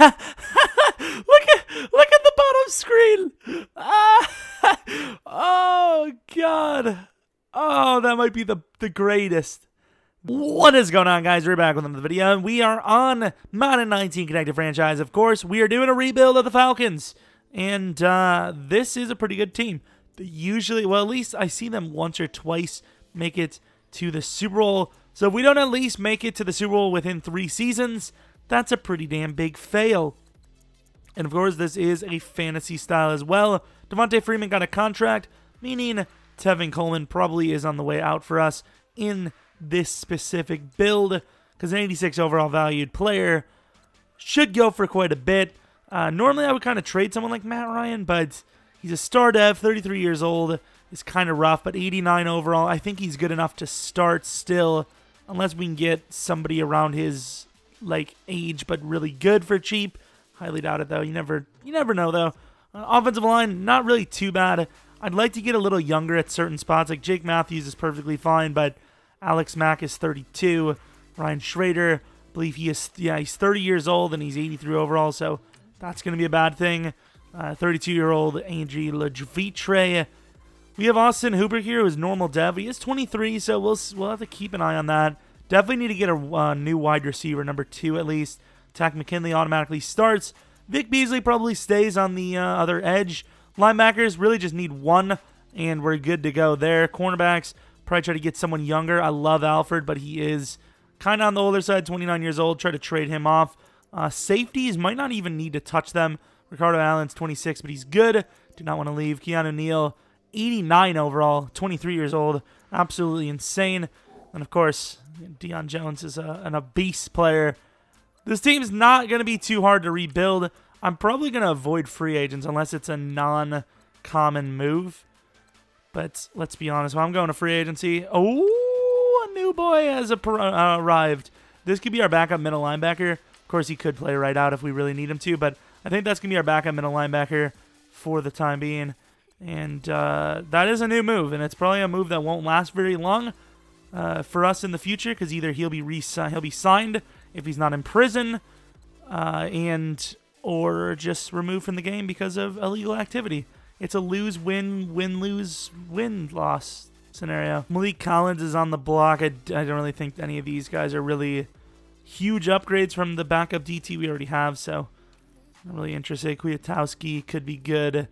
Look at the bottom screen. Oh God. Oh, that might be the greatest. What is going on, guys? We're back with another video, and we are on Madden 19 Connected Franchise. Of course, we are doing a rebuild of the Falcons, and this is a pretty good team. They usually, well, at least I see them once or twice make it to the Super Bowl. So if we don't at least make it to the Super Bowl within 3 seasons, that's a pretty damn big fail. And of course, this is a fantasy style as well. Devontae Freeman got a contract, meaning Tevin Coleman probably is on the way out for us in this specific build, because an 86 overall valued player should go for quite a bit. Normally, I would kind of trade someone like Matt Ryan, but he's a star dev, 33 years old. It's kind of rough, but 89 overall, I think he's good enough to start still, unless we can get somebody around his age, but really good for cheap. Highly doubt it, though. You never know, though. Offensive line, not really too bad. I'd like to get a little younger at certain spots. Like Jake Matthews is perfectly fine, but Alex Mack is 32. Ryan Schrader, I believe he's 30 years old, and he's 83 overall, so that's going to be a bad thing. 32-year-old Angie LaJvitre. We have Austin Hooper here, who is normal dev. He is 23, so we'll have to keep an eye on that. Definitely need to get a new wide receiver, number 2 at least. Tack McKinley automatically starts. Vic Beasley probably stays on the other edge. Linebackers really just need one, and we're good to go there. Cornerbacks, probably try to get someone younger. I love Alfred, but he is kind of on the older side, 29 years old. Try to trade him off. Safeties, might not even need to touch them. Ricardo Allen's 26, but he's good. Do not want to leave. Keanu Neal, 89 overall, 23 years old. Absolutely insane. And, of course, Deion Jones is a beast player. This team's not going to be too hard to rebuild. I'm probably going to avoid free agents unless it's a non-common move. But let's be honest, I'm going to free agency. Oh, a new boy has arrived. This could be our backup middle linebacker. Of course, he could play right out if we really need him to, but I think that's going to be our backup middle linebacker for the time being. And that is a new move, and it's probably a move that won't last very long for us in the future, because either he'll be signed if he's not in prison, or just removed from the game because of illegal activity. It's a lose-win, win-lose-win-loss scenario. Malik Collins is on the block. I don't really think any of these guys are really huge upgrades from the backup DT we already have, so not really interested. Kwiatkowski could be good.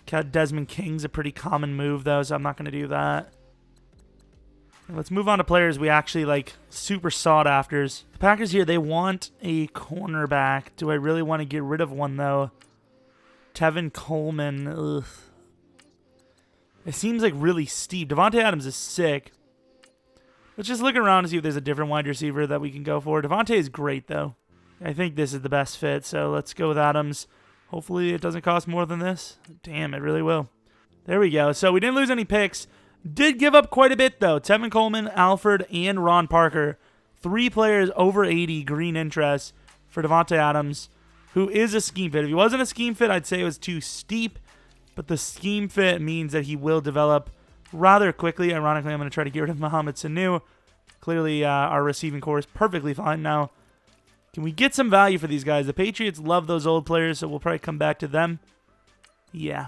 Desmond King's a pretty common move, though, so I'm not going to do that. Let's move on to players we actually super sought afters. The Packers here, they want a cornerback. Do I really want to get rid of one, though? Tevin Coleman. Ugh. It seems really steep. Devontae Adams is sick. Let's just look around and see if there's a different wide receiver that we can go for. Devontae is great, though. I think this is the best fit, so let's go with Adams. Hopefully it doesn't cost more than this. Damn, it really will. There we go. So we didn't lose any picks. Did give up quite a bit, though. Tevin Coleman, Alfred, and Ron Parker. 3 players over 80 green interest for Devontae Adams, who is a scheme fit. If he wasn't a scheme fit, I'd say it was too steep, but the scheme fit means that he will develop rather quickly. Ironically, I'm going to try to get rid of Mohamed Sanu. Clearly, our receiving core is perfectly fine now. Can we get some value for these guys? The Patriots love those old players, so we'll probably come back to them. Yeah.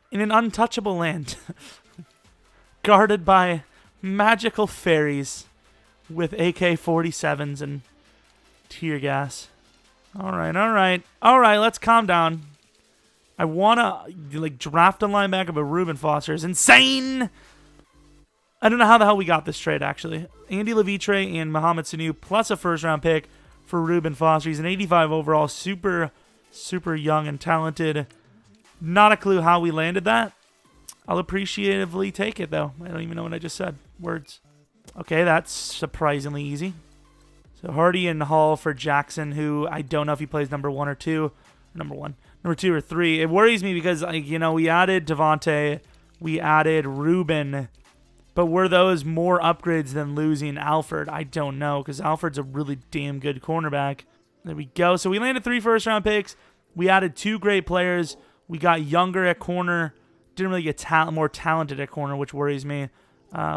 In an untouchable land. Guarded by magical fairies with AK-47s and tear gas. All right, let's calm down. I want to draft a linebacker, but Reuben Foster is insane. I don't know how the hell we got this trade, actually. Andy LaVitre and Mohamed Sanu plus a first-round pick for Reuben Foster. He's an 85 overall, super, super young and talented. Not a clue how we landed that. I'll appreciatively take it, though. I don't even know what I just said. Words. Okay, that's surprisingly easy. So Hardy and Hall for Jackson, who I don't know if he plays number 1 or 2. Number 2 or 3. It worries me because, we added Devontae, we added Reuben, but were those more upgrades than losing Alfred? I don't know, because Alfred's a really damn good cornerback. There we go. So we landed 3 first-round picks. We added 2 great players. We got younger at corner. Didn't really get more talented at corner, which worries me.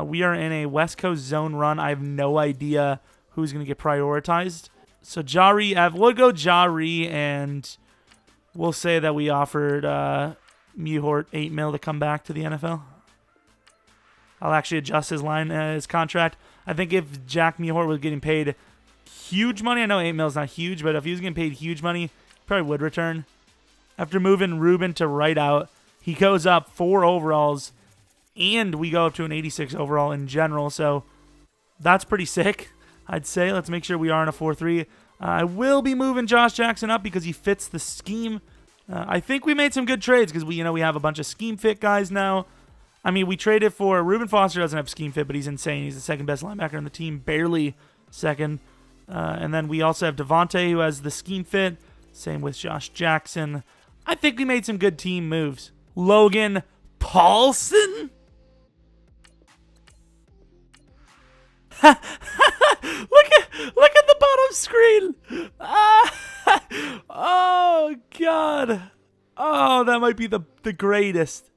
We are in a West Coast zone run. I have no idea who's going to get prioritized. So Jari, we'll go Jari, and we'll say that we offered Muhort $8 million to come back to the NFL. I'll actually adjust his his contract. I think if Jack Muhort was getting paid huge money, I know $8 million is not huge, but if he was getting paid huge money, he probably would return. After moving Ruben to right out, he goes up 4 overalls, and we go up to an 86 overall in general. So that's pretty sick, I'd say. Let's make sure we are in a 4-3. I will be moving Josh Jackson up because he fits the scheme. I think we made some good trades because we have a bunch of scheme fit guys now. I mean, we traded for Reuben Foster, doesn't have scheme fit, but he's insane. He's the second best linebacker on the team, barely second. And then we also have Devontae, who has the scheme fit. Same with Josh Jackson. I think we made some good team moves. Logan Paulson? Look at the bottom screen. Oh, God. Oh, that might be the greatest.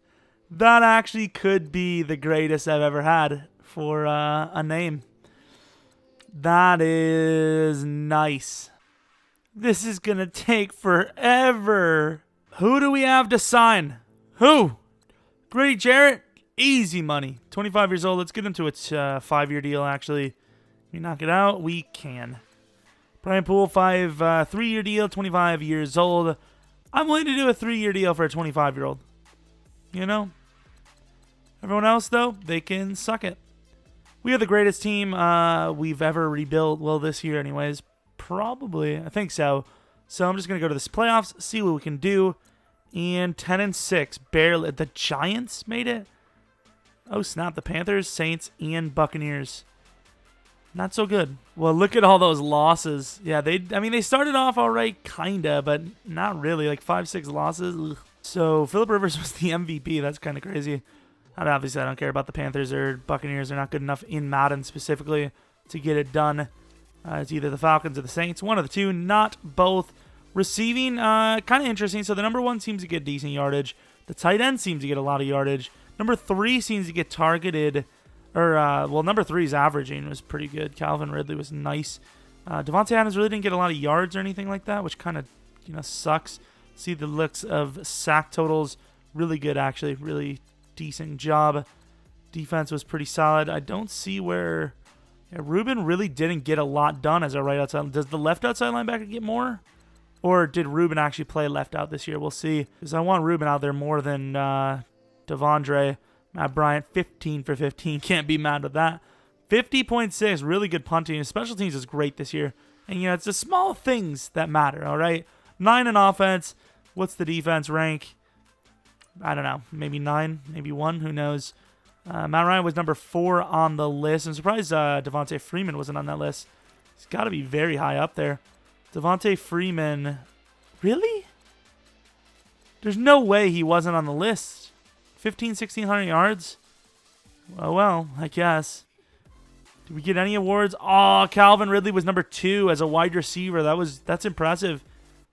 That actually could be the greatest I've ever had for a name. That is nice. This is going to take forever. Who do we have to sign? Who? Grady Jarrett? Easy money. 25 years old. Let's get him to its 5-year deal, actually. Can we knock it out? We can. Brian Poole, 3-year deal, 25 years old. I'm willing to do a 3-year deal for a 25-year-old. You know? Everyone else, though, they can suck it. We are the greatest team we've ever rebuilt. Well, this year anyways. Probably. I think so. So I'm just going to go to this playoffs, see what we can do. And 10-6. Barely. The Giants made it? Oh, snap. The Panthers, Saints, and Buccaneers. Not so good. Well, look at all those losses. Yeah, they started off all right, kind of, but not really. Like 5-6 losses. Ugh. So Phillip Rivers was the MVP. That's kind of crazy. Obviously, I don't care about the Panthers or Buccaneers. They're not good enough in Madden specifically to get it done. It's either the Falcons or the Saints. One of the two, not both. Receiving, kind of interesting. So the number 1 seems to get decent yardage. The tight end seems to get a lot of yardage. Number 3 seems to get targeted. Number 3 is averaging. It was pretty good. Calvin Ridley was nice. Devontae Adams really didn't get a lot of yards or anything like that, which kind of, sucks. See the looks of sack totals. Really good, actually. Really decent job. Defense was pretty solid. I don't see where... Yeah, Ruben really didn't get a lot done as a right outside. Does the left outside linebacker get more? Or did Ruben actually play left out this year? We'll see. Because I want Ruben out there more than Devondre. Matt Bryant, 15 for 15. Can't be mad with that. 50.6. Really good punting. His special teams is great this year. And, it's the small things that matter, all right? 9 in offense. What's the defense rank? I don't know. Maybe 9, maybe 1. Who knows? Matt Ryan was number 4 on the list. I'm surprised Devontae Freeman wasn't on that list. He's got to be very high up there. Devontae Freeman. Really? There's no way he wasn't on the list. 1,600 yards? Oh, well, I guess. Did we get any awards? Oh, Calvin Ridley was number 2 as a wide receiver. That's impressive.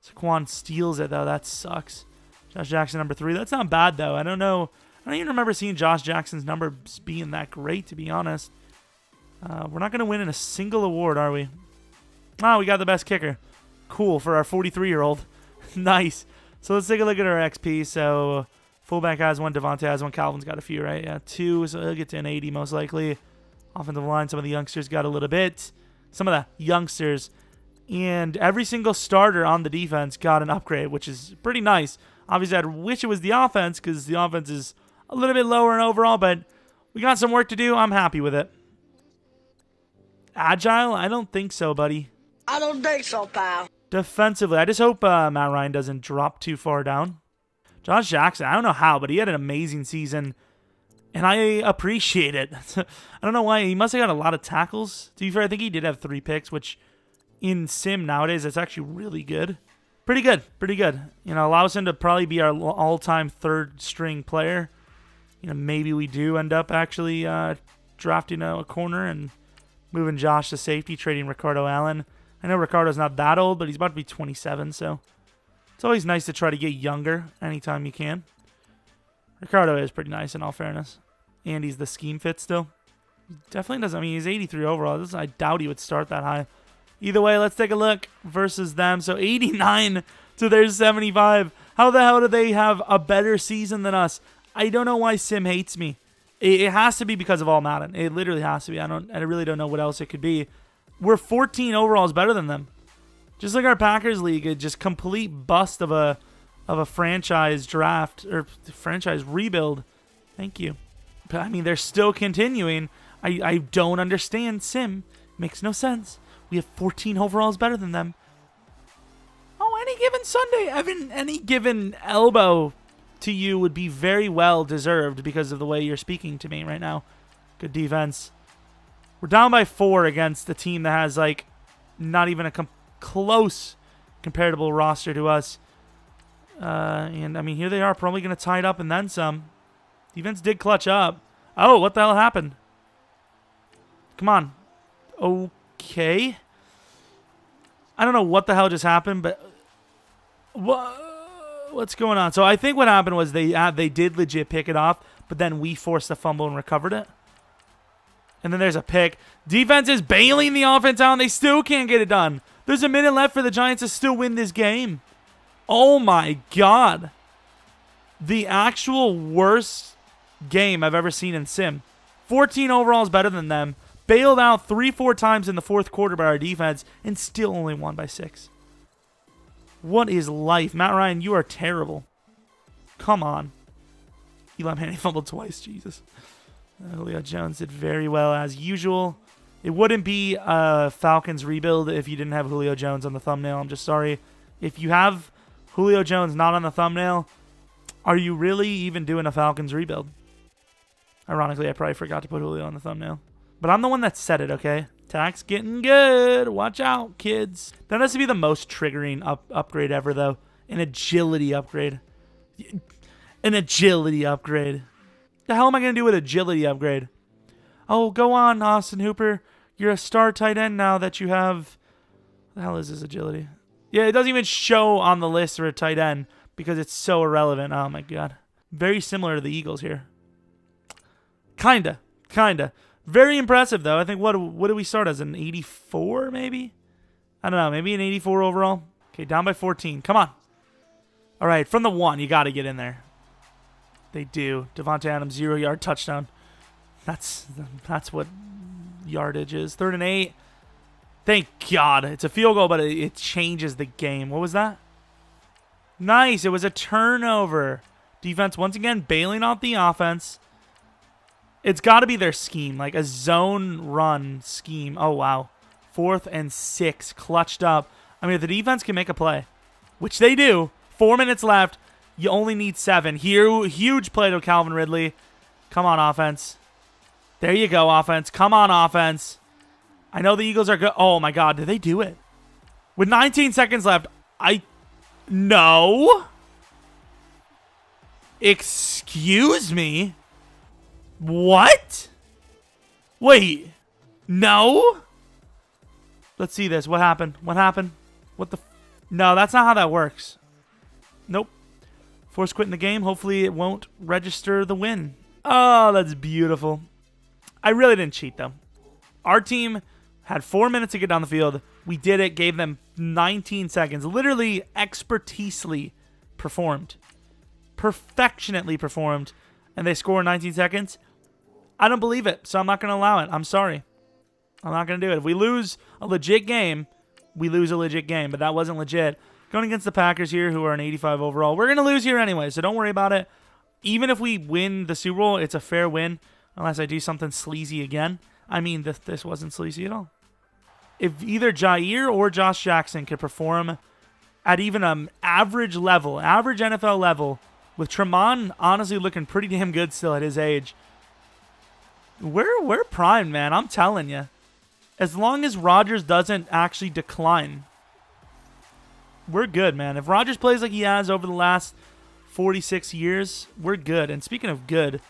Saquon steals it, though. That sucks. Josh Jackson, number 3. That's not bad, though. I don't know. I don't even remember seeing Josh Jackson's numbers being that great, to be honest. We're not going to win in a single award, are we? Oh, we got the best kicker. Cool, for our 43-year-old. Nice. So let's take a look at our XP. So fullback has 1, Devontae has 1, Calvin's got a few, right? Yeah, 2, so he'll get to an 80 most likely. Offensive line, some of the youngsters got a little bit. Some of the youngsters. And every single starter on the defense got an upgrade, which is pretty nice. Obviously, I wish it was the offense because the offense is a little bit lower in overall, but we got some work to do. I'm happy with it. Agile? I don't think so, buddy. I don't think so, pal. Defensively, I just hope Matt Ryan doesn't drop too far down. Josh Jackson, I don't know how, but he had an amazing season, and I appreciate it. I don't know why. He must have got a lot of tackles. To be fair, I think he did have 3 picks, which in Sim nowadays, that's actually really good. Pretty good. Pretty good. Allows him to probably be our all-time 3rd-string player. Maybe we do end up actually drafting a corner and moving Josh to safety, trading Ricardo Allen. I know Ricardo's not that old, but he's about to be 27, so it's always nice to try to get younger anytime you can. Ricardo is pretty nice in all fairness. And he's the scheme fit still. He definitely doesn't. I mean, he's 83 overall. I doubt he would start that high. Either way, let's take a look versus them. So 89 to their 75. How the hell do they have a better season than us? I don't know why Sim hates me. It has to be because of all Madden. It literally has to be. I really don't know what else it could be. We're 14 overalls better than them. Just like our Packers league, a just complete bust of a franchise draft or franchise rebuild. Thank you. But I mean, they're still continuing. I don't understand Sim. Makes no sense. We have 14 overalls better than them. Oh, any given Sunday, Evan, any given elbow to you would be very well deserved because of the way you're speaking to me right now. Good defense. We're down by 4 against the team that has, like, not even a close comparable roster to us. And, I mean, here they are, probably going to tie it up and then some. Defense did clutch up. Oh, what the hell happened? Come on. Okay. I don't know what the hell just happened, but what's going on? So I think what happened was they did legit pick it off, but then we forced a fumble and recovered it. And then there's a pick. Defense is bailing the offense out, and they still can't get it done. There's a minute left for the Giants to still win this game. Oh, my God. The actual worst game I've ever seen in Sim. 14 overall is better than them. Bailed out 3-4 times in the fourth quarter by our defense, and still only won by 6. What is life? Matt Ryan, you are terrible. Come on. Eli Manning fumbled twice. Jesus. Julio Jones did very well as usual. It wouldn't be a Falcons rebuild if you didn't have Julio Jones on the thumbnail. I'm just sorry. If you have Julio Jones not on the thumbnail, are you really even doing a Falcons rebuild? Ironically, I probably forgot to put Julio on the thumbnail. But I'm the one that said it, okay? Tack's getting good. Watch out, kids. That has to be the most triggering upgrade ever, though. An agility upgrade. An agility upgrade. The hell am I going to do with agility upgrade? Oh, go on, Austin Hooper. You're a star tight end now that you have... What the hell is this agility? Yeah, it doesn't even show on the list for a tight end because it's so irrelevant. Oh, my God. Very similar to the Eagles here. Kinda. Very impressive, though. I think, what do we start as, an 84, maybe? I don't know. Maybe an 84 overall. Okay, down by 14. Come on. All right, from the 1, you got to get in there. They do. Devontae Adams, 0-yard touchdown. That's what yardage is. 3rd and 8. Thank God. It's a field goal, but it changes the game. What was that? Nice. It was a turnover. Defense, once again, bailing out the offense. It's got to be their scheme, like a zone run scheme. Oh, wow. 4th and 6, clutched up. I mean, if the defense can make a play, which they do, 4 minutes left, you only need 7. Huge play to Calvin Ridley. Come on, offense. There you go, offense. Come on, offense. I know the Eagles are good. Oh, my God. Did they do it? With 19 seconds left, No. Excuse me? What? Wait. No? Let's see this. What happened? What the... No, that's not how that works. Nope. Force quitting the game. Hopefully it won't register the win. Oh, that's beautiful. I really didn't cheat, though. Our team had 4 minutes to get down the field. We did it. Gave them 19 seconds. Literally expertisely performed. Perfectionately performed. And they score in 19 seconds. I don't believe it, so I'm not going to allow it. I'm sorry. I'm not going to do it. If we lose a legit game, we lose a legit game. But that wasn't legit. Going against the Packers here, who are an 85 overall. We're going to lose here anyway, so don't worry about it. Even if we win the Super Bowl, it's a fair win. Unless I do something sleazy again. I mean, this wasn't sleazy at all. If either Jair or Josh Jackson could perform at even an average level, average NFL level, with Tremont honestly looking pretty damn good still at his age, we're primed, man. I'm telling you. As long as Rodgers doesn't actually decline, we're good, man. If Rodgers plays like he has over the last 46 years, we're good. And speaking of good,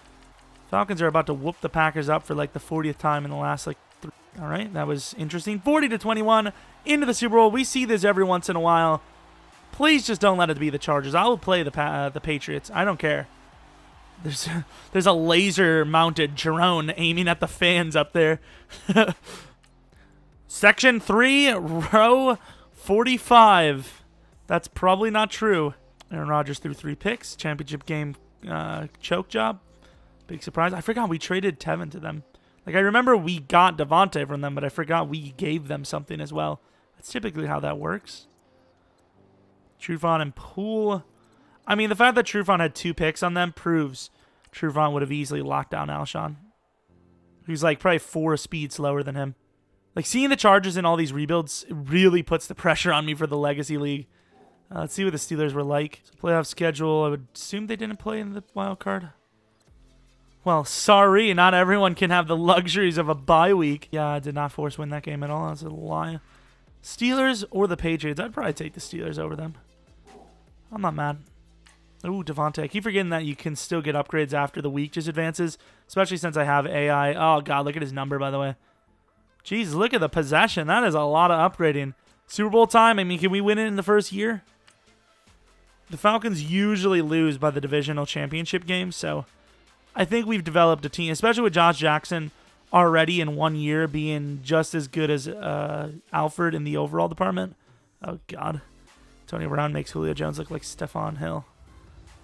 Falcons are about to whoop the Packers up for like the 40th time in the last like 3. All right, that was interesting. 40-21 into the Super Bowl. We see this every once in a while. Please just don't let it be the Chargers. I will play the Patriots. I don't care. There's a laser-mounted drone aiming at the fans up there. Section 3, row 45. That's probably not true. Aaron Rodgers threw 3 picks. Championship game choke job. Big surprise. I forgot we traded Tevin to them. Like, I remember we got Devontae from them, but I forgot we gave them something as well. That's typically how that works. Trufant and Poole. I mean, the fact that Trufant had 2 picks on them proves Trufant would have easily locked down Alshon. He's like probably 4 speed slower than him. Like, seeing the Chargers in all these rebuilds really puts the pressure on me for the Legacy League. Let's see what the Steelers were like. So playoff schedule, I would assume they didn't play in the wild card. Well, sorry, not everyone can have the luxuries of a bye week. Yeah, I did not force win that game at all. That's a lie. Steelers or the Patriots? I'd probably take the Steelers over them. I'm not mad. Ooh, Devontae. I keep forgetting that you can still get upgrades after the week just advances, especially since I have AI. Oh, God, look at his number, by the way. Jeez, look at the possession. That is a lot of upgrading. Super Bowl time, I mean, can we win it in the first year? The Falcons usually lose by the divisional championship game, so I think we've developed a team, especially with Josh Jackson already in 1 year being just as good as Alfred in the overall department. Oh, God. Tony Brown makes Julio Jones look like Stephon Hill.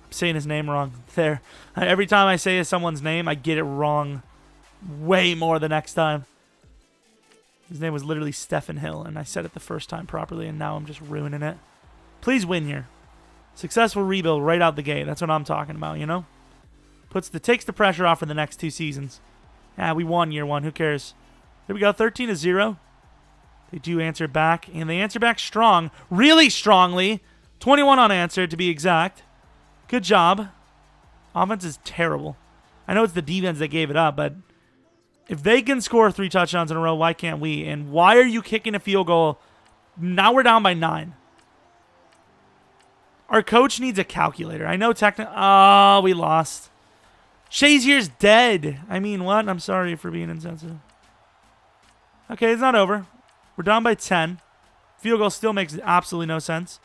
I'm saying his name wrong there. Every time I say someone's name, I get it wrong way more the next time. His name was literally Stephen Hill, and I said it the first time properly, and now I'm just ruining it. Please win here. Successful rebuild right out the gate. That's what I'm talking about, you know? Takes the pressure off for the next 2 seasons. Yeah, we won year 1. Who cares? There we go. 13-0. They do answer back, and they answer back strong. Really strongly. 21 unanswered, to be exact. Good job. Offense is terrible. I know it's the defense that gave it up, but if they can score 3 touchdowns in a row, why can't we? And why are you kicking a field goal? Now we're down by 9. Our coach needs a calculator. I know technically. Oh, we lost. Shazier's dead. I mean, what? I'm sorry for being insensitive. Okay, it's not over. We're down by 10. Field goal still makes absolutely no sense.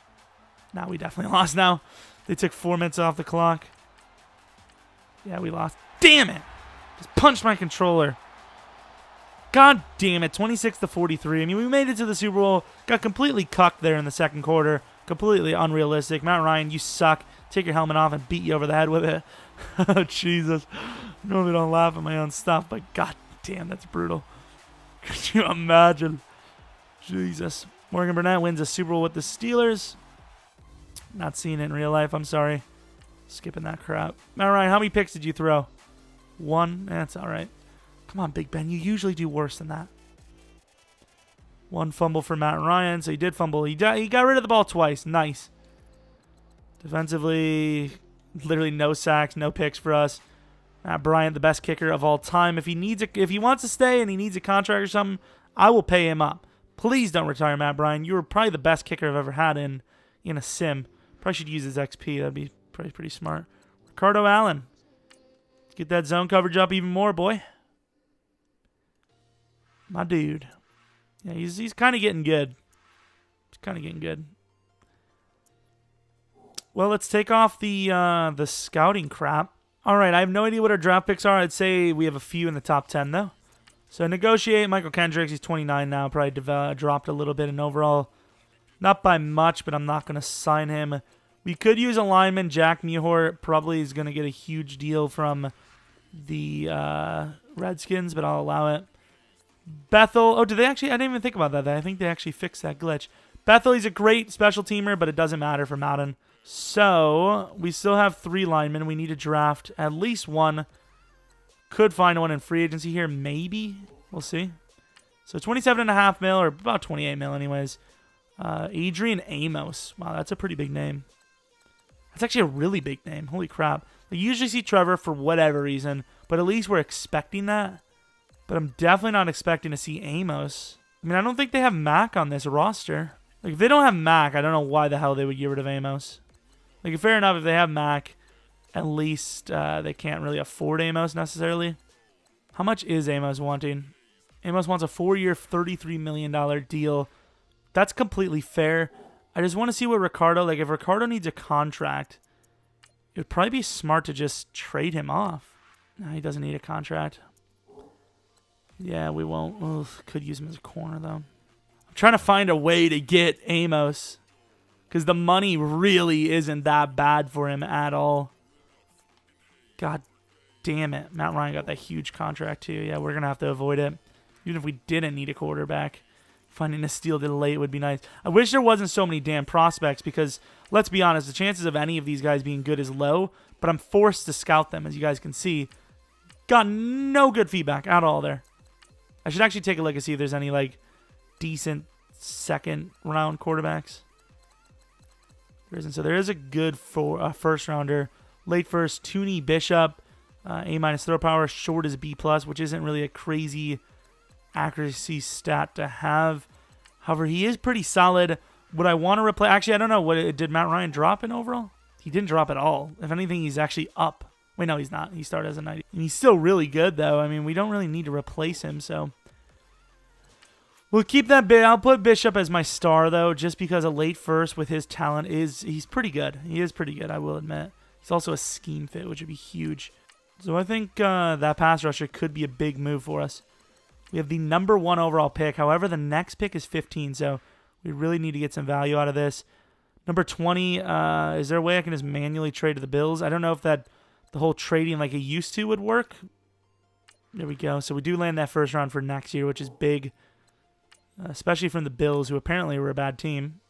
Now we definitely lost now. They took 4 minutes off the clock. Yeah, we lost. Damn it. Just punched my controller. God damn it. 26-43. I mean, we made it to the Super Bowl. Got completely cucked there in the second quarter. Completely unrealistic. Matt Ryan, you suck. Take your helmet off and beat you over the head with it. Oh, Jesus. I normally don't laugh at my own stuff, but god damn, that's brutal. Could you imagine? Jesus. Morgan Burnett wins a Super Bowl with the Steelers. Not seeing it in real life. I'm sorry. Skipping that crap. Matt Ryan, how many picks did you throw? 1? That's all right. Come on, Big Ben. You usually do worse than that. 1 fumble for Matt Ryan. So he did fumble. He got rid of the ball twice. Nice. Defensively, literally no sacks, no picks for us. Matt Bryant, the best kicker of all time. If he wants to stay and he needs a contract or something, I will pay him up. Please don't retire Matt Bryant. You were probably the best kicker I've ever had in a sim. Probably should use his XP. That'd be pretty smart. Ricardo Allen. Get that zone coverage up even more, boy. My dude. Yeah, he's kind of getting good. He's kind of getting good. Well, let's take off the scouting crap. All right, I have no idea what our draft picks are. I'd say we have a few in the top 10, though. So negotiate Michael Kendricks. He's 29 now. Probably dropped a little bit in overall. Not by much, but I'm not going to sign him. We could use a lineman. Jack Mehort probably is going to get a huge deal from the Redskins, but I'll allow it. Bethel. Oh, did they actually? I didn't even think about that. I think they actually fixed that glitch. Bethel, he's a great special teamer, but it doesn't matter for Madden. So we still have 3 linemen. We need to draft at least 1. Could find one in free agency here, maybe. We'll see. So 27.5 mil, or about 28 mil anyways. Adrian Amos. Wow, that's a pretty big name. That's actually a really big name. Holy crap. I usually see Trevor for whatever reason, but at least we're expecting that. But I'm definitely not expecting to see Amos. I mean, I don't think they have Mack on this roster. Like, if they don't have Mack, I don't know why the hell they would get rid of Amos. Like, fair enough, if they have Mack, at least they can't really afford Amos necessarily. How much is Amos wanting? Amos wants a 4-year, $33 million deal. That's completely fair. I just want to see what Ricardo, like if Ricardo needs a contract, it would probably be smart to just trade him off. No, he doesn't need a contract. Yeah, we won't. Ugh, could use him as a corner, though. I'm trying to find a way to get Amos because the money really isn't that bad for him at all. God damn it. Matt Ryan got that huge contract too. Yeah, we're going to have to avoid it. Even if we didn't need a quarterback, finding a steal to late would be nice. I wish there wasn't so many damn prospects because, let's be honest, the chances of any of these guys being good is low, but I'm forced to scout them, as you guys can see. Got no good feedback at all there. I should actually take a look and see if there's any, like, decent second-round quarterbacks. There isn't. So there is a good first-rounder. Late first, Tooney Bishop, A- throw power, short is B+, which isn't really a crazy accuracy stat to have. However, he is pretty solid. Would I want to replace? Actually, I don't know. Did Matt Ryan drop in overall? He didn't drop at all. If anything, he's actually up. Wait, no, he's not. He started as a 90. And he's still really good, though. I mean, we don't really need to replace him, so we'll keep that bit. I'll put Bishop as my star, though, just because a late first with his talent he's pretty good. He is pretty good, I will admit. He's also a scheme fit, which would be huge. So I think that pass rusher could be a big move for us. We have the number 1 overall pick. However, the next pick is 15, so we really need to get some value out of this. Number 20, is there a way I can just manually trade to the Bills? I don't know if the whole trading like it used to would work. There we go. So we do land that first round for next year, which is big, especially from the Bills, who apparently were a bad team.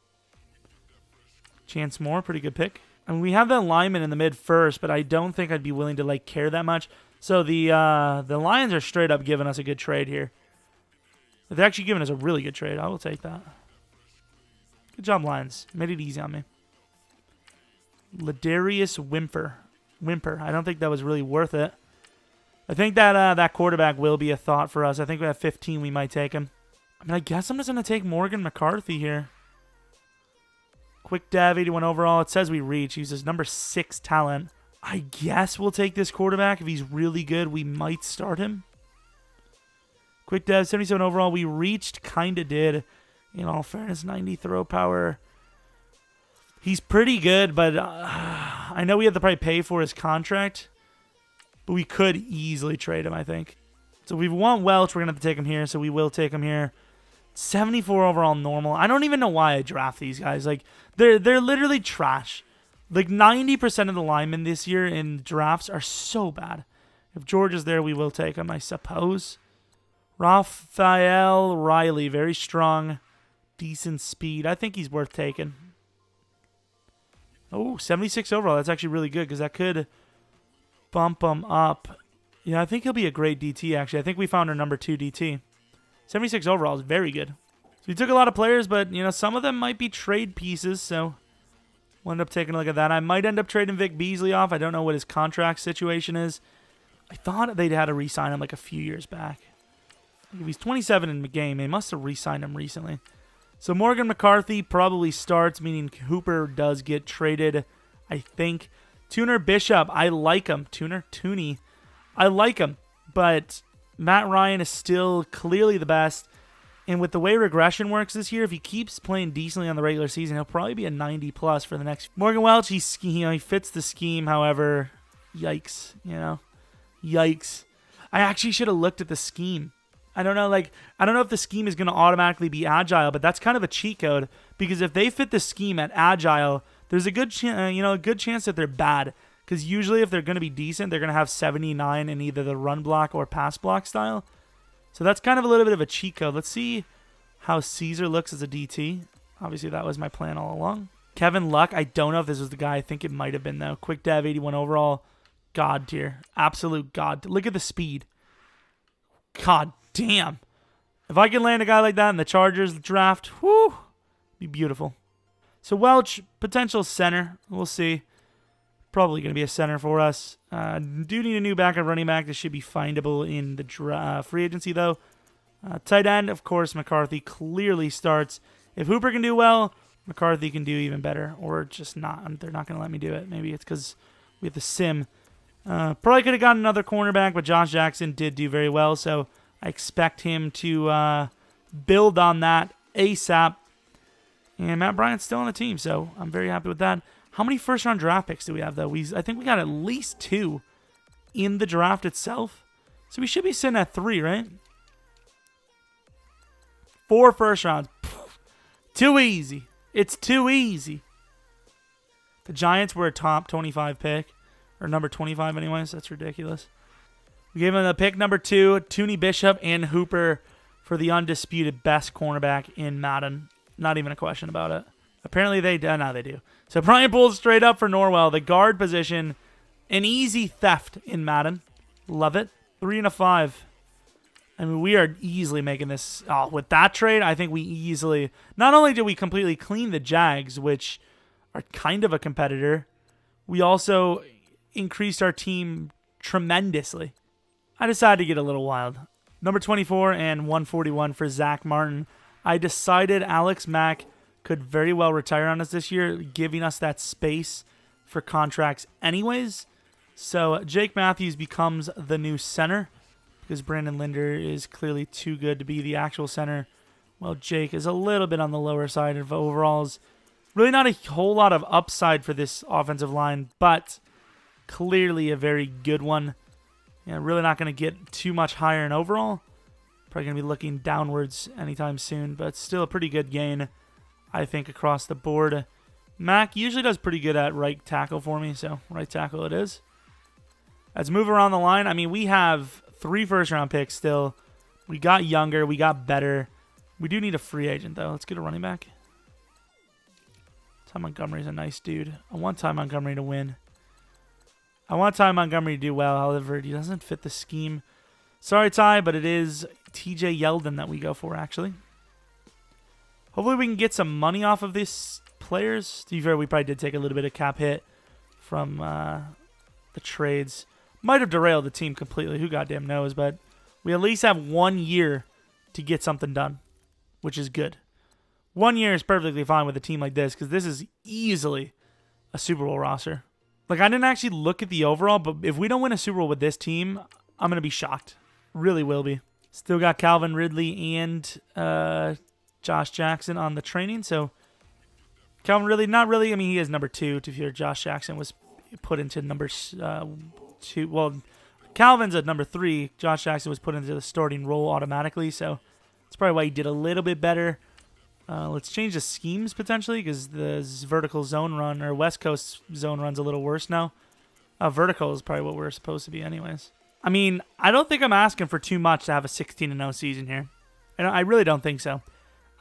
Chance Moore, pretty good pick. I mean, we have that lineman in the mid first, but I don't think I'd be willing to like care that much. So the Lions are straight up giving us a good trade here. They're actually giving us a really good trade. I will take that. Good job, Lions. Made it easy on me. Ladarius Wimper. I don't think that was really worth it. I think that that quarterback will be a thought for us. I think we have 15. We might take him. I mean, I guess I'm just going to take Morgan McCarthy here. Quick Dev, 81 overall. It says we reach. He's his number 6 talent. I guess we'll take this quarterback. If he's really good, we might start him. Quick Dev, 77 overall. We reached, kind of did. In all fairness, 90 throw power. He's pretty good, but I know we have to probably pay for his contract. But we could easily trade him, I think. So we want Welch. We're going to have to take him here, so we will take him here. 74 overall normal. I don't even know why I draft these guys. Like, they're literally trash. Like, 90% of the linemen this year in drafts are so bad. If George is there, we will take him, I suppose. Raphael Riley, very strong. Decent speed. I think he's worth taking. Oh, 76 overall. That's actually really good because that could bump him up. Yeah, I think he'll be a great DT, actually. I think we found our number 2 DT. 76 overall is very good. So we took a lot of players, but, you know, some of them might be trade pieces, so we'll end up taking a look at that. I might end up trading Vic Beasley off. I don't know what his contract situation is. I thought they'd had to re-sign him like a few years back. If he's 27 in the game, they must have re-signed him recently. So Morgan McCarthy probably starts, meaning Hooper does get traded, I think. Tuner Bishop, I like him. Tooney, I like him. But Matt Ryan is still clearly the best. And with the way regression works this year, if he keeps playing decently on the regular season, he'll probably be a 90+ for the next. Morgan Welch, he fits the scheme. However, yikes, yikes. I actually should have looked at the scheme. I don't know if the scheme is going to automatically be agile, but that's kind of a cheat code because if they fit the scheme at agile, there's a good chance that they're bad. Because usually if they're going to be decent, they're going to have 79 in either the run block or pass block style. So that's kind of a little bit of a cheat code. Let's see how Caesar looks as a DT. Obviously, that was my plan all along. Kevin Luck, I don't know if this was the guy. I think it might have been, though. Quick Dev, 81 overall. God tier. Absolute God. Look at the speed. God damn. If I can land a guy like that in the Chargers draft, whoo, be beautiful. So Welch, potential center. We'll see. Probably going to be a center for us. Do need a new backup running back. This should be findable in the free agency, though. Tight end, of course, McCarthy clearly starts. If Hooper can do well, McCarthy can do even better. Or just not. They're not going to let me do it. Maybe it's because we have the sim. Probably could have gotten another cornerback, but Josh Jackson did do very well, so I expect him to build on that ASAP. And Matt Bryant's still on the team, so I'm very happy with that. How many first-round draft picks do we have, though? I think we got at least 2 in the draft itself. So we should be sitting at 3, right? 4 first rounds. Too easy. It's too easy. The Giants were a top 25 pick. Or number 25 anyways. That's ridiculous. We gave him the pick number 2, Tooney Bishop and Hooper for the undisputed best cornerback in Madden. Not even a question about it. Apparently they do. No, they do. So Brian pulls straight up for Norwell. The guard position, an easy theft in Madden. Love it. 3 and a 5. I mean, we are easily making this. Oh, with that trade, I think we easily. Not only did we completely clean the Jags, which are kind of a competitor, we also increased our team tremendously. I decided to get a little wild. Number 24 and 141 for Zach Martin. I decided Alex Mack could very well retire on us this year, giving us that space for contracts anyways. So Jake Matthews becomes the new center because Brandon Linder is clearly too good to be the actual center. Well, Jake is a little bit on the lower side of overalls. Really not a whole lot of upside for this offensive line, but clearly a very good one. Yeah, really not going to get too much higher in overall. Probably going to be looking downwards anytime soon, but still a pretty good gain, I think, across the board. Mac usually does pretty good at right tackle for me, so right tackle it is. Let's move around the line. I mean, we have 3 first-round picks still. We got younger. We got better. We do need a free agent, though. Let's get a running back. Ty Montgomery's a nice dude. I want Ty Montgomery to win. I want Ty Montgomery to do well. However, he doesn't fit the scheme. Sorry, Ty, but it is TJ Yeldon that we go for, actually. Hopefully we can get some money off of these players. To be fair, we probably did take a little bit of cap hit from the trades. Might have derailed the team completely. Who goddamn knows? But we at least have 1 year to get something done, which is good. 1 year is perfectly fine with a team like this because this is easily a Super Bowl roster. Like, I didn't actually look at the overall, but if we don't win a Super Bowl with this team, I'm going to be shocked. Really will be. Still got Calvin Ridley and Josh Jackson on the training. So, Calvin Ridley, not really. I mean, he is number 2. To hear Josh Jackson was put into number 2. Well, Calvin's at number 3. Josh Jackson was put into the starting role automatically. So, that's probably why he did a little bit better. Let's change the schemes potentially because the vertical zone run or West Coast zone run's a little worse now. Vertical is probably what we're supposed to be anyways. I mean, I don't think I'm asking for too much to have a 16-0 season here. And I really don't think so.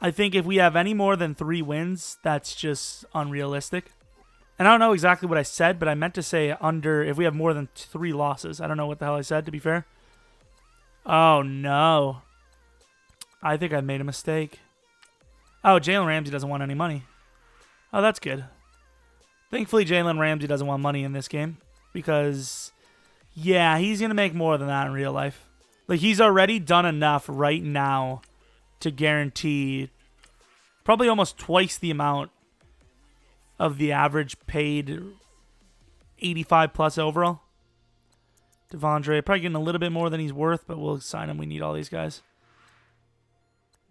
I think if we have any more than 3 wins, that's just unrealistic. And I don't know exactly what I said, but I meant to say if we have more than 3 losses. I don't know what the hell I said, to be fair. Oh, no. I think I made a mistake. Oh, Jalen Ramsey doesn't want any money. Oh, that's good. Thankfully, Jalen Ramsey doesn't want money in this game because, yeah, he's going to make more than that in real life. Like, he's already done enough right now to guarantee probably almost twice the amount of the average paid 85-plus overall. Devondre, probably getting a little bit more than he's worth, but we'll sign him. We need all these guys.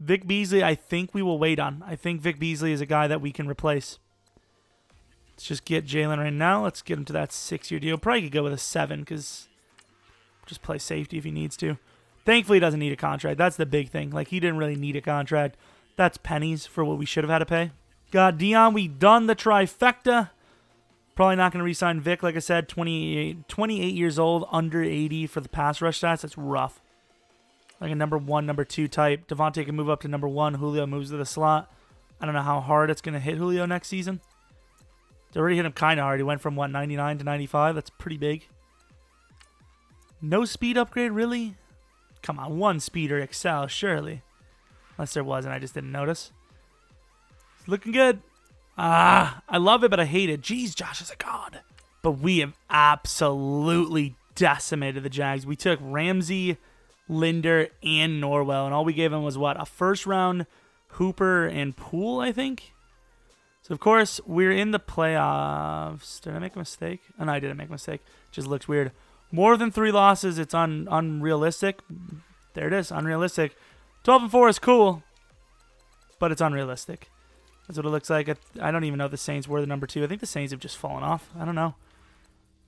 Vic Beasley, I think we will wait on. I think Vic Beasley is a guy that we can replace. Let's just get Jalen right now. Let's get him to that 6-year deal. Probably could go with a 7 because just play safety if he needs to. Thankfully, he doesn't need a contract. That's the big thing. Like, he didn't really need a contract. That's pennies for what we should have had to pay. Got Dion. We done the trifecta. Probably not going to re-sign Vic. Like I said, 28 years old, under 80 for the pass rush stats. That's rough. Like a number 1, number 2 type. Devontae can move up to number 1. Julio moves to the slot. I don't know how hard it's going to hit Julio next season. They already hit him kind of hard. He went from, 99 to 95? That's pretty big. No speed upgrade, really? Come on, 1 speeder Excel, surely. Unless there was and I just didn't notice. It's looking good. I love it, but I hate it. Jeez, Josh is a god. But we have absolutely decimated the Jags. We took Ramsey, Linder, and Norwell, and all we gave him was what? A first-round Hooper and Poole, I think? So, of course, we're in the playoffs. Did I make a mistake? Oh, no, I didn't make a mistake. It just looks weird. More than 3 losses, it's unrealistic. There it is, unrealistic. 12-4 is cool, but it's unrealistic. That's what it looks like. I don't even know if the Saints were the number 2. I think the Saints have just fallen off. I don't know.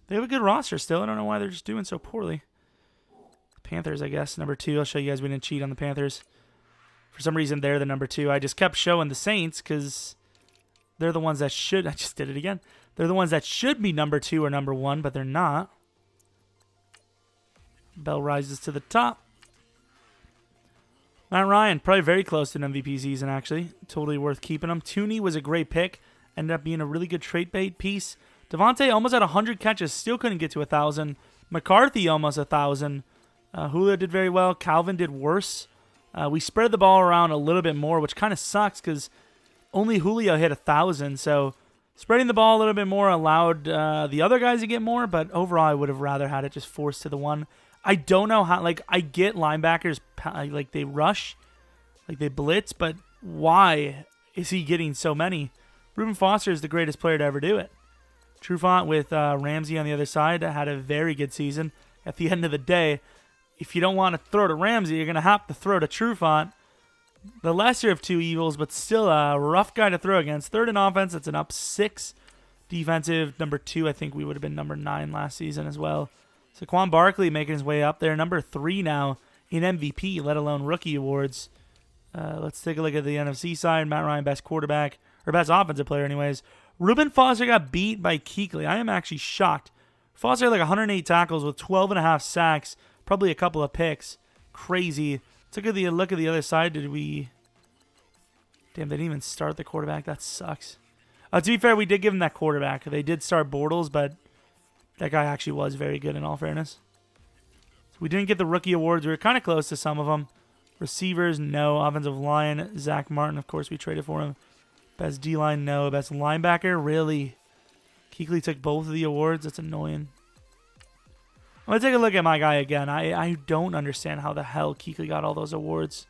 They have a good roster still. I don't know why they're just doing so poorly. Panthers, I guess, number 2. I'll show you guys we didn't cheat on the Panthers. For some reason, they're the number 2. I just kept showing the Saints because they're the ones that should. I just did it again. They're the ones that should be number 2 or number 1, but they're not. Bell rises to the top. Matt Ryan, probably very close to an MVP season, actually. Totally worth keeping him. Tooney was a great pick. Ended up being a really good trait bait piece. Devontae almost had 100 catches. Still couldn't get to 1,000. McCarthy almost 1,000. Julio did very well. Calvin did worse. We spread the ball around a little bit more, which kind of sucks because only Julio hit 1,000. So spreading the ball a little bit more allowed the other guys to get more, but overall I would have rather had it just forced to the 1. I don't know how, like, I get linebackers, like, they rush, like, they blitz, but why is he getting so many? Reuben Foster is the greatest player to ever do it. Trufant with Ramsey on the other side had a very good season. At the end of the day, if you don't want to throw to Ramsey, you're going to have to throw to Trufant. The lesser of 2 evils, but still a rough guy to throw against. 3rd in offense, that's an up 6. Defensive, number 2, I think we would have been number 9 last season as well. Saquon Barkley making his way up there. Number 3 now in MVP, let alone rookie awards. Let's take a look at the NFC side. Matt Ryan, best quarterback, or best offensive player anyways. Reuben Foster got beat by Kuechly. I am actually shocked. Foster had like 108 tackles with 12.5 sacks, probably a couple of picks. Crazy. Took a look at the other side. Did we... Damn, they didn't even start the quarterback. That sucks. To be fair, we did give him that quarterback. They did start Bortles, but that guy actually was very good in all fairness. So we didn't get the rookie awards. We were kind of close to some of them. Receivers, no. Offensive line, Zach Martin. Of course, we traded for him. Best D-line, no. Best linebacker, really? Kuechly took both of the awards. That's annoying. I'm going to take a look at my guy again. I don't understand how the hell Kuechly got all those awards.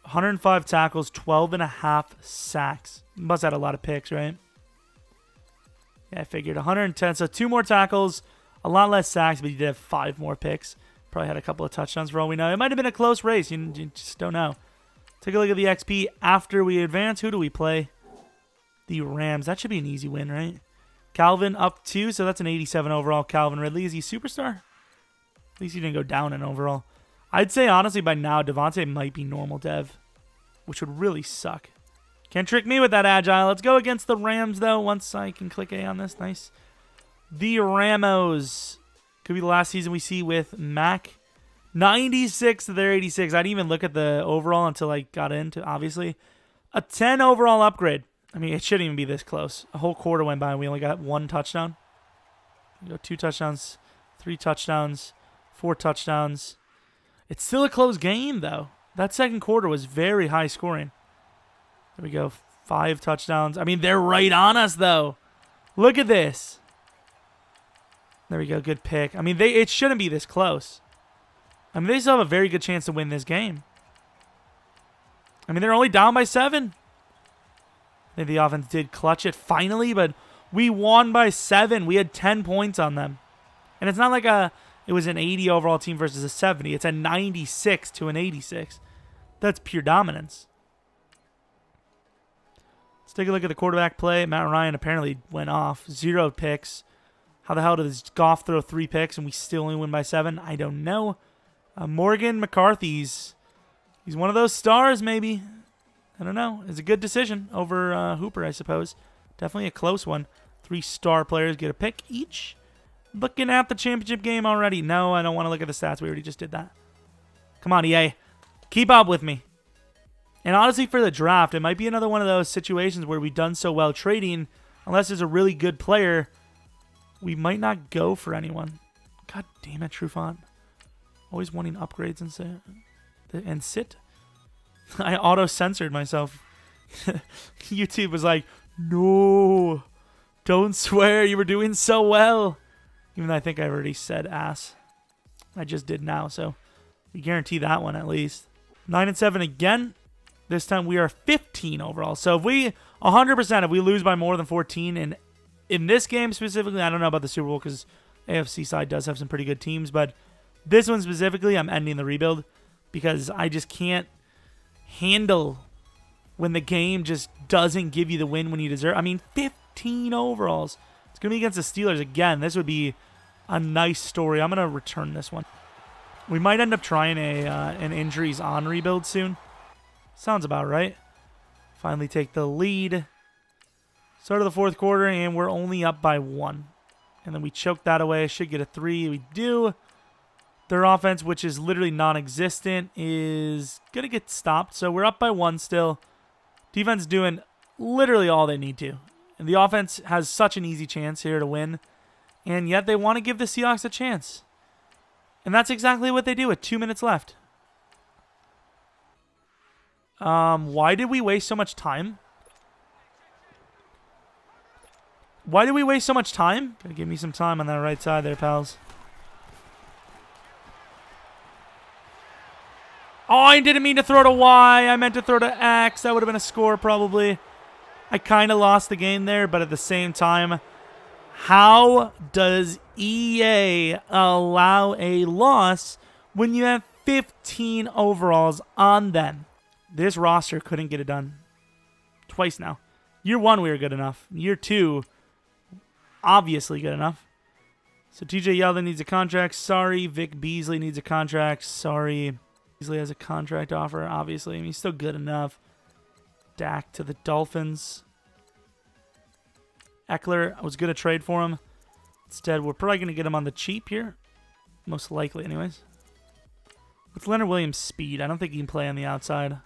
105 tackles, 12.5 sacks. Must have had a lot of picks, right? Yeah, I figured 110. So 2 more tackles, a lot less sacks, but he did have 5 more picks. Probably had a couple of touchdowns for all we know. It might have been a close race. You just don't know. Take a look at the XP after we advance. Who do we play? The Rams. That should be an easy win, right? Calvin up 2, so that's an 87 overall. Calvin Ridley, is he superstar? At least he didn't go down in overall. I'd say, honestly, by now, Devontae might be normal dev, which would really suck. Can't trick me with that agile. Let's go against the Rams, though, once I can click A on this. Nice. The Ramos. Could be the last season we see with Mack. 96 to their 86. I didn't even look at the overall until I got into, obviously. A 10 overall upgrade. I mean, it shouldn't even be this close. A whole quarter went by and we only got 1 touchdown. We go 2 touchdowns, 3 touchdowns, 4 touchdowns. It's still a close game, though. That second quarter was very high scoring. There we go. 5 touchdowns. I mean, they're right on us, though. Look at this. There we go. Good pick. I mean, it shouldn't be this close. I mean, they still have a very good chance to win this game. I mean, they're only down by 7. I think the offense did clutch it finally, but we won by 7. We had 10 points on them. And it's not like it was an 80 overall team versus a 70. It's a 96 to an 86. That's pure dominance. Let's take a look at the quarterback play. Matt Ryan apparently went off. 0 picks. How the hell did Goff throw 3 picks and we still only win by 7? I don't know. Morgan McCarthy's, he's one of those stars, maybe. I don't know. It's a good decision over Hooper, I suppose. Definitely a close one. 3 star players get a pick each. Looking at the championship game already. No, I don't want to look at the stats. We already just did that. Come on, EA. Keep up with me. And honestly, for the draft, it might be another one of those situations where we've done so well trading, unless there's a really good player, we might not go for anyone. God damn it, Trufant. Always wanting upgrades and sit. I auto-censored myself. YouTube was like, no, don't swear. You were doing so well. Even though I think I already said ass. I just did now, so we guarantee that one at least. 9-7 again. This time we are 15 overall. So if we, 100%, if we lose by more than 14, and in this game specifically, I don't know about the Super Bowl because AFC side does have some pretty good teams, but this one specifically, I'm ending the rebuild because I just can't handle when the game just doesn't give you the win when you deserve. I mean, 15 overalls. It's going to be against the Steelers again. This would be a nice story. I'm going to return this one. We might end up trying an injuries on rebuild soon. Sounds about right. Finally take the lead. Start of the fourth quarter, and we're only up by 1. And then we choke that away. Should get a 3. We do. Their offense, which is literally non-existent, is going to get stopped. So we're up by 1 still. Defense doing literally all they need to. And the offense has such an easy chance here to win. And yet they want to give the Seahawks a chance. And that's exactly what they do with 2 minutes left. Why did we waste so much time? Why did we waste so much time? Gotta give me some time on that right side there, pals. Oh, I didn't mean to throw to Y. I meant to throw to X. That would have been a score probably. I kind of lost the game there, but at the same time, how does EA allow a loss when you have 15 overalls on them? This roster couldn't get it done. Twice now. Year 1, we were good enough. Year 2, obviously good enough. So TJ Yeldon needs a contract. Sorry. Vic Beasley needs a contract. Sorry. Beasley has a contract offer, obviously. I mean, he's still good enough. Dak to the Dolphins. Eckler, I was going to trade for him. Instead, we're probably going to get him on the cheap here. Most likely, anyways. What's Leonard Williams' speed? I don't think he can play on the outside.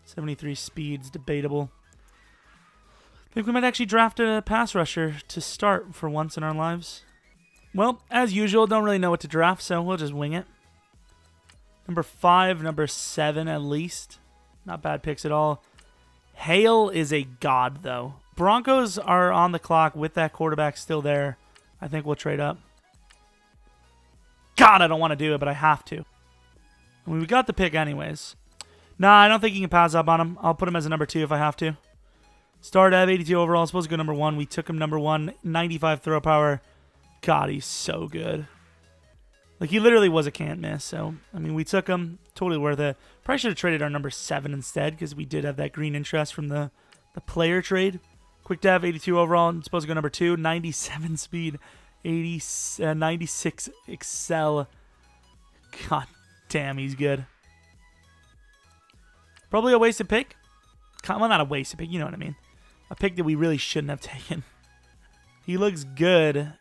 73 speed's debatable. I think we might actually draft a pass rusher to start for once in our lives. Well, as usual, don't really know what to draft, so we'll just wing it. Number 5, number 7 at least. Not bad picks at all. Hale is a god, though. Broncos are on the clock with that quarterback still there. I think we'll trade up. God, I don't want to do it, but I have to. I mean, we got the pick anyways. Nah, I don't think you can pass up on him. I'll put him as a number 2 if I have to. Start at 82 overall. Supposed to go number 1. We took him number 1. 95 throw power. God, he's so good. Like, he literally was a can't miss. So, I mean, we took him. Totally worth it. Probably should have traded our number 7 instead because we did have that green interest from the player trade. Quick dev, 82 overall. I'm supposed to go number 2. 97 speed. 96 excel. God damn, he's good. Probably a wasted pick. Well, not a wasted pick. You know what I mean. A pick that we really shouldn't have taken. He looks good.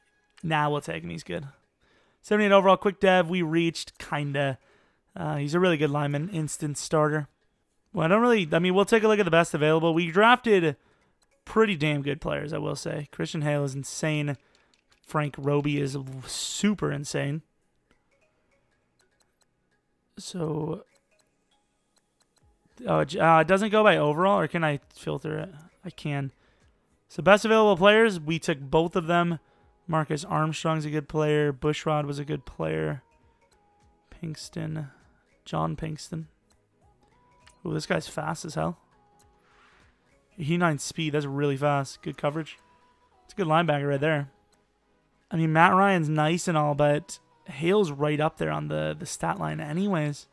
Now we'll take him. He's good. 78 overall. Quick dev. We reached. Kinda. He's a really good lineman. Instant starter. Well, I mean, we'll take a look at the best available. We drafted pretty damn good players, I will say. Christian Hale is insane. Frank Robi is super insane. So, it doesn't go by overall, or can I filter it? I can. So, best available players, we took both of them. Marcus Armstrong's a good player. Bushrod was a good player. John Pinkston. Ooh, this guy's fast as hell. 89 speed, that's really fast. Good coverage. It's a good linebacker right there. I mean, Matt Ryan's nice and all, but Hale's right up there on the stat line anyways.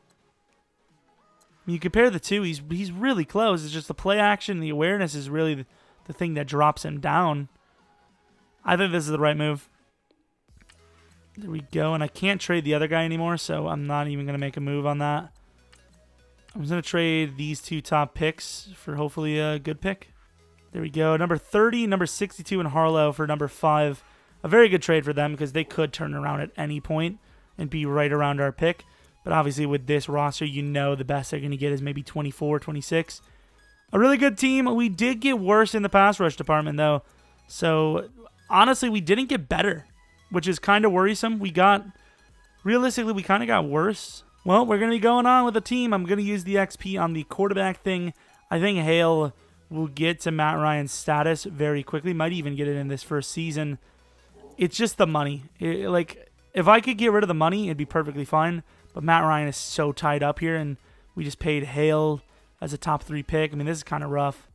When you compare the two, he's really close. It's just the play action, the awareness is really the thing that drops him down. I think this is the right move. There we go, and I can't trade the other guy anymore, so I'm not even going to make a move on that. I'm going to trade these 2 top picks for hopefully a good pick. There we go. Number 30, number 62 in Harlow for number 5. A very good trade for them because they could turn around at any point and be right around our pick. But obviously with this roster, you know the best they're going to get is maybe 24, 26. A really good team. We did get worse in the pass rush department, though. So, honestly, we didn't get better, which is kind of worrisome. Realistically, we kind of got worse. Well, we're going to be going on with the team. I'm going to use the XP on the quarterback thing. I think Hale will get to Matt Ryan's status very quickly. Might even get it in this first season. It's just the money. If I could get rid of the money, it'd be perfectly fine. But Matt Ryan is so tied up here, and we just paid Hale as a top 3 pick. I mean, this is kind of rough.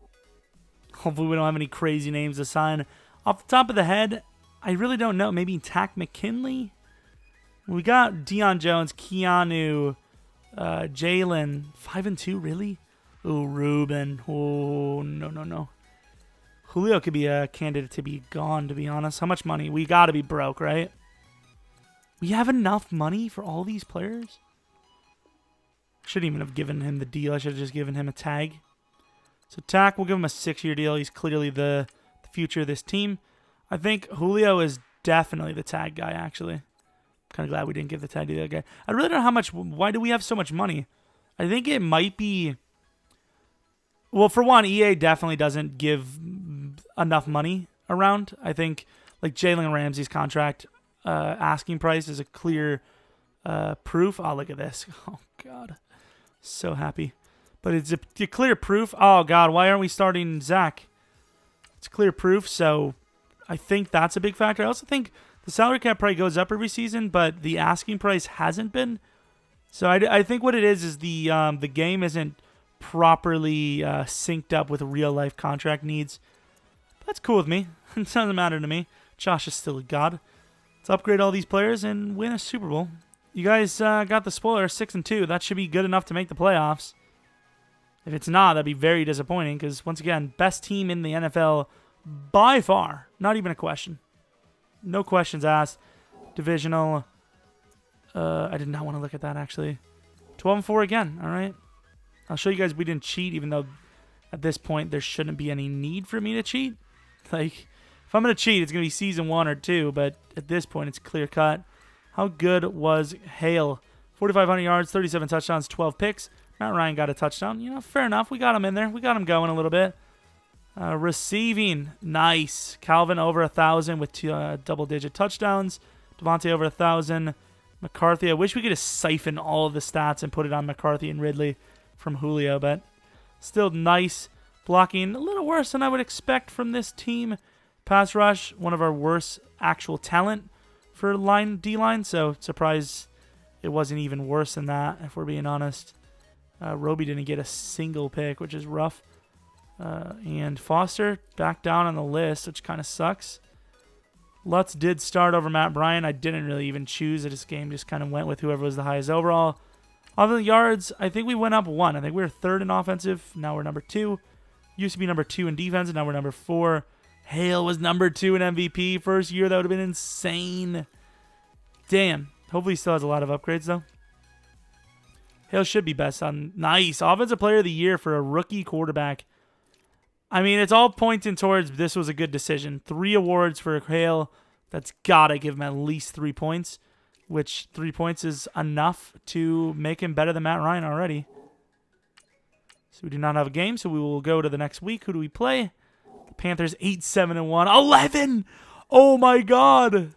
Hopefully we don't have any crazy names to sign. Off the top of the head, I really don't know. Maybe Tack McKinley? We got Deion Jones, Keanu, Jalen. 5-2, really? Ooh, Ruben. Oh, no. Julio could be a candidate to be gone, to be honest. How much money? We got to be broke, right? We have enough money for all these players? Shouldn't even have given him the deal. I should have just given him a tag. So Tack, we'll give him a 6-year deal. He's clearly the future of this team. I think Julio is definitely the tag guy, actually. Kind of glad we didn't give the tag to the other guy. I really don't know how much. Why do we have so much money? I think it might be. Well, for one, EA definitely doesn't give enough money around. I think like Jalen Ramsey's contract asking price is a clear proof. Oh, look at this. Oh, God. So happy. But it's a clear proof. Oh, God. Why aren't we starting Zach? It's clear proof. So I think that's a big factor. I also think the salary cap probably goes up every season, but the asking price hasn't been. So I think what it is the game isn't properly synced up with real life contract needs. That's cool with me. It doesn't matter to me. Josh is still a god. Let's upgrade all these players and win a Super Bowl. You guys got the spoiler 6-2. That should be good enough to make the playoffs. If it's not, that'd be very disappointing because once again, best team in the NFL by far. Not even a question. No questions asked. Divisional. I did not want to look at that, actually. 12-4 again. All right. I'll show you guys we didn't cheat, even though at this point there shouldn't be any need for me to cheat. Like, if I'm going to cheat, it's going to be season 1 or 2, but at this point it's clear cut. How good was Hale? 4,500 yards, 37 touchdowns, 12 picks. Matt Ryan got a touchdown. You know, fair enough. We got him in there. We got him going a little bit. Receiving, nice. Calvin over 1,000 with double-digit touchdowns. Devontae over 1,000. McCarthy, I wish we could just siphon all of the stats and put it on McCarthy and Ridley from Julio, but still nice. Blocking, a little worse than I would expect from this team. Pass rush, one of our worst actual talent for D-line, so surprised it wasn't even worse than that, if we're being honest. Robi didn't get a single pick, which is rough. And Foster back down on the list, which kind of sucks. Lutz did start over Matt Bryant. I didn't really even choose. This game just kind of went with whoever was the highest overall. Other than yards, I think we went up 1. I think we were 3rd in offensive. Now we're number 2. Used to be number 2 in defense, and now we're number 4. Hale was number 2 in MVP. First year, that would have been insane. Damn. Hopefully he still has a lot of upgrades, though. Hale should be best on. Nice. Offensive player of the year for a rookie quarterback. I mean, it's all pointing towards this was a good decision. 3 awards for Hale. That's got to give him at least 3 points, which 3 points is enough to make him better than Matt Ryan already. So we do not have a game, so we will go to the next week. Who do we play? The Panthers 8-7-1. 11! Oh, my God.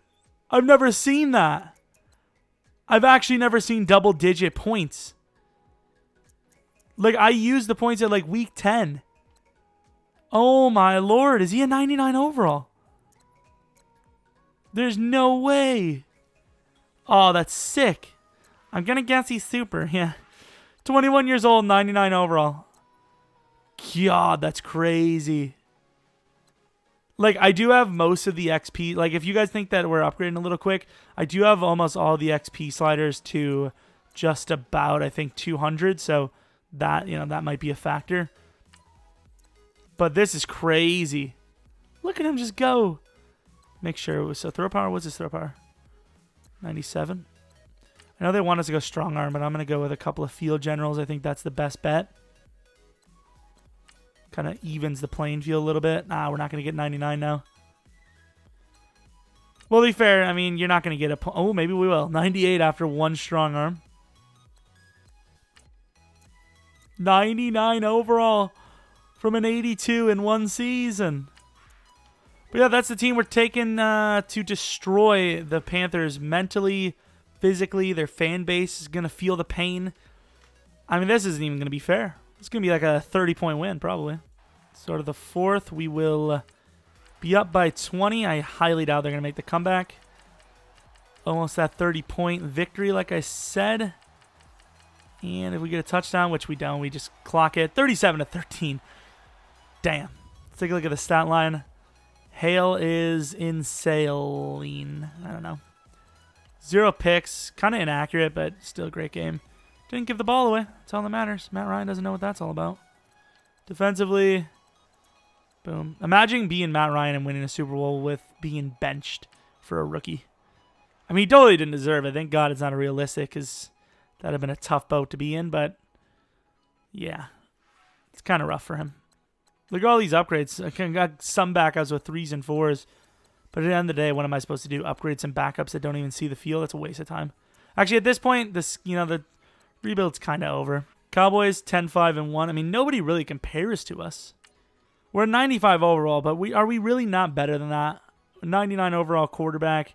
I've never seen that. I've actually never seen double-digit points. Like, I used the points at, like, week 10. Oh, my Lord. Is he a 99 overall? There's no way. Oh, that's sick. I'm going to guess he's super. Yeah. 21 years old, 99 overall. God, that's crazy. Like, I do have most of the XP. Like, if you guys think that we're upgrading a little quick, I do have almost all the XP sliders to just about, I think, 200. So that, you know, that might be a factor. But this is crazy. Look at him just go. Make sure it was so throw power. What's his throw power? 97. I know they want us to go strong arm, but I'm going to go with a couple of field generals. I think that's the best bet. Kind of evens the playing field a little bit. Nah, we're not going to get 99 now. Well, to be fair, I mean, you're not going to get a... Oh, maybe we will. 98 after 1 strong arm. 99 overall from an 82 in 1 season. But yeah, that's the team we're taking to destroy the Panthers mentally, physically. Their fan base is going to feel the pain. I mean, this isn't even going to be fair. It's going to be like a 30-point win, probably. Sort of the 4th, we will be up by 20. I highly doubt they're going to make the comeback. Almost that 30-point victory, like I said. And if we get a touchdown, which we don't, we just clock it. 37-13. Damn. Let's take a look at the stat line. Hale is in Saline. I don't know. 0 picks. Kind of inaccurate, but still a great game. Didn't give the ball away. That's all that matters. Matt Ryan doesn't know what that's all about. Defensively, boom. Imagine being Matt Ryan and winning a Super Bowl with being benched for a rookie. I mean, he totally didn't deserve it. Thank God it's not a realistic, because that would have been a tough boat to be in. But, yeah, it's kind of rough for him. Look at all these upgrades. I got some backups with 3s and 4s. But at the end of the day, what am I supposed to do? Upgrade some backups that don't even see the field? That's a waste of time. Actually, at this point, the rebuild's kind of over. Cowboys 10-5-1. I mean, nobody really compares to us. We're a 95 overall, but are we really not better than that? 99 overall quarterback.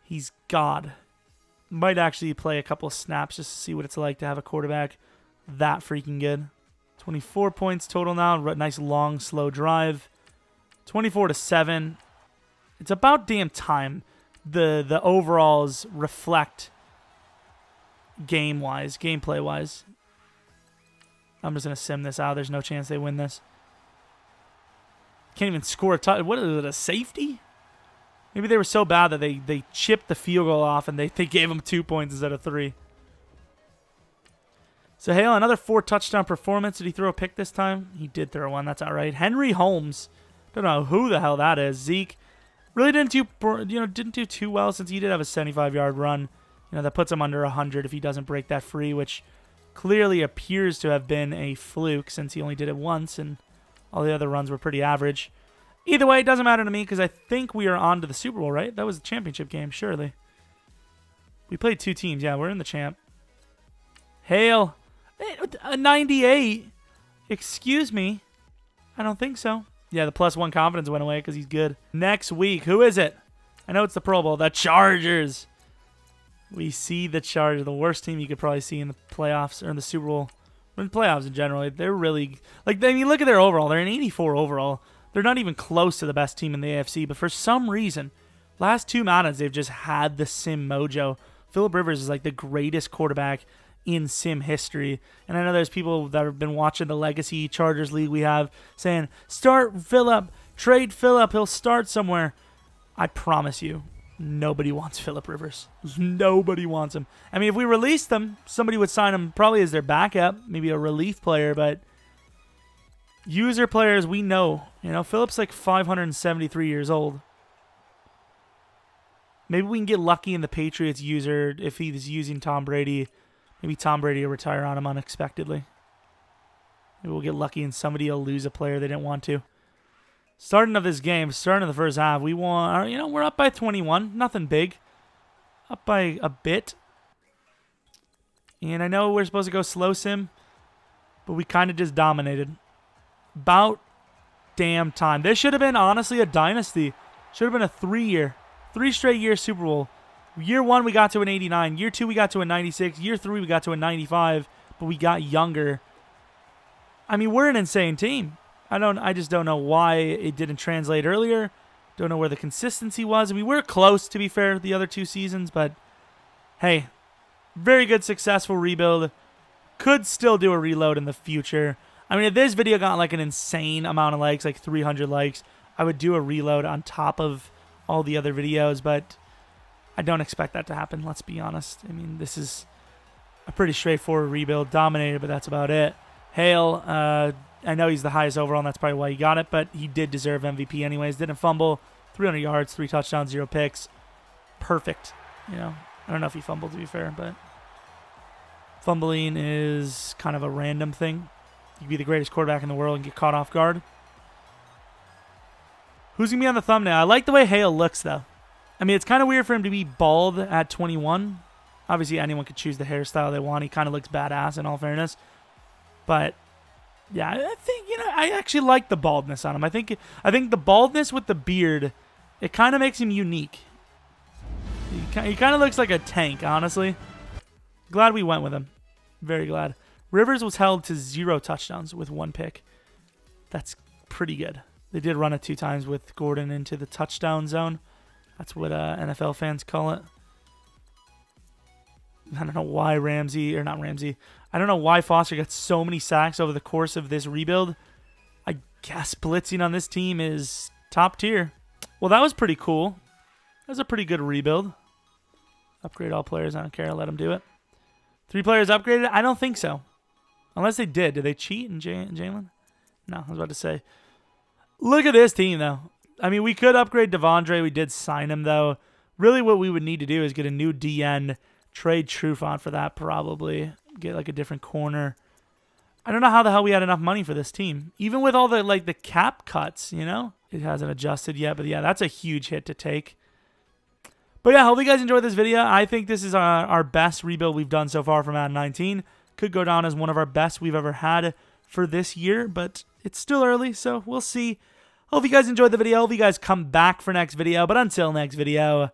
He's God. Might actually play a couple of snaps just to see what it's like to have a quarterback that freaking good. 24 points total now. Nice long, slow drive. 24-7. It's about damn time the overalls reflect gameplay-wise. I'm just going to sim this out. There's no chance they win this. Can't even score a touch. What is it, a safety? Maybe they were so bad that they chipped the field goal off and they gave them 2 points instead of 3. So Hale, another 4-touchdown performance. Did he throw a pick this time? He did throw one. That's all right. Henry Holmes. Don't know who the hell that is. Zeke. Really didn't do too well, since he did have a 75-yard run. That puts him under 100 if he doesn't break that free, which clearly appears to have been a fluke since he only did it once and all the other runs were pretty average. Either way, it doesn't matter to me because I think we are on to the Super Bowl, right? That was the championship game, surely. We played 2 teams. Yeah, we're in the champ. Hale. A 98. Excuse me. I don't think so. Yeah, the +1 confidence went away because he's good. Next week, who is it? I know it's the Pro Bowl. The Chargers. We see the Chargers, the worst team you could probably see in the playoffs or in the Super Bowl. In playoffs in general, they're really... I mean, look at their overall. They're an 84 overall. They're not even close to the best team in the AFC, but for some reason, last 2 Maddens, they've just had the sim mojo. Phillip Rivers is like the greatest quarterback in sim history. And I know there's people that have been watching the Legacy Chargers League we have saying, start Phillip, trade Phillip, he'll start somewhere. I promise you, nobody wants Phillip Rivers. Nobody wants him. I mean, if we released them, somebody would sign him probably as their backup, maybe a relief player, but user players we know. Phillip's like 573 years old. Maybe we can get lucky in the Patriots user if he's using Tom Brady. Maybe Tom Brady will retire on him unexpectedly. Maybe we'll get lucky and somebody will lose a player they didn't want to. Starting of this game, starting of the first half, we won. We're up by 21. Nothing big. Up by a bit. And I know we're supposed to go slow sim, but we kind of just dominated. About damn time. This should have been, honestly, a dynasty. Should have been a 3 straight year Super Bowl. Year 1, we got to an 89. Year 2, we got to a 96. Year 3, we got to a 95, but we got younger. I mean, we're an insane team. I just don't know why it didn't translate earlier. Don't know where the consistency was. I mean, we're close, to be fair, the other 2 seasons, but hey, very good, successful rebuild. Could still do a reload in the future. I mean, if this video got like an insane amount of likes, like 300 likes, I would do a reload on top of all the other videos, but I don't expect that to happen, let's be honest. I mean, this is a pretty straightforward rebuild. Dominated, but that's about it. Hale, I know he's the highest overall, and that's probably why he got it, but he did deserve MVP anyways. Didn't fumble. 300 yards, 3 touchdowns, 0 picks. Perfect. I don't know if he fumbled, to be fair, but fumbling is kind of a random thing. You could be the greatest quarterback in the world and get caught off guard. Who's going to be on the thumbnail? I like the way Hale looks, though. I mean, it's kind of weird for him to be bald at 21. Obviously, anyone could choose the hairstyle they want. He kind of looks badass, in all fairness. But yeah, I think, I actually like the baldness on him. I think the baldness with the beard, it kind of makes him unique. He kind of looks like a tank, honestly. Glad we went with him. Very glad. Rivers was held to 0 touchdowns with 1 pick. That's pretty good. They did run it 2 times with Gordon into the touchdown zone. That's what NFL fans call it. I don't know why I don't know why Foster got so many sacks over the course of this rebuild. I guess blitzing on this team is top tier. Well, that was pretty cool. That was a pretty good rebuild. Upgrade all players. I don't care. I'll let them do it. 3 players upgraded? I don't think so. Unless they did. Did they cheat in Jalen? No, I was about to say. Look at this team, though. I mean, we could upgrade Devondre. We did sign him, though. Really what we would need to do is get a new DN, trade Trufant for that probably, get like a different corner. I don't know how the hell we had enough money for this team. Even with all the like the cap cuts, you know? It hasn't adjusted yet, but yeah, that's a huge hit to take. But yeah, hope you guys enjoyed this video. I think this is our best rebuild we've done so far for Madden 19. Could go down as one of our best we've ever had for this year, but it's still early, so we'll see. Hope you guys enjoyed the video. Hope you guys come back for next video, but until next video,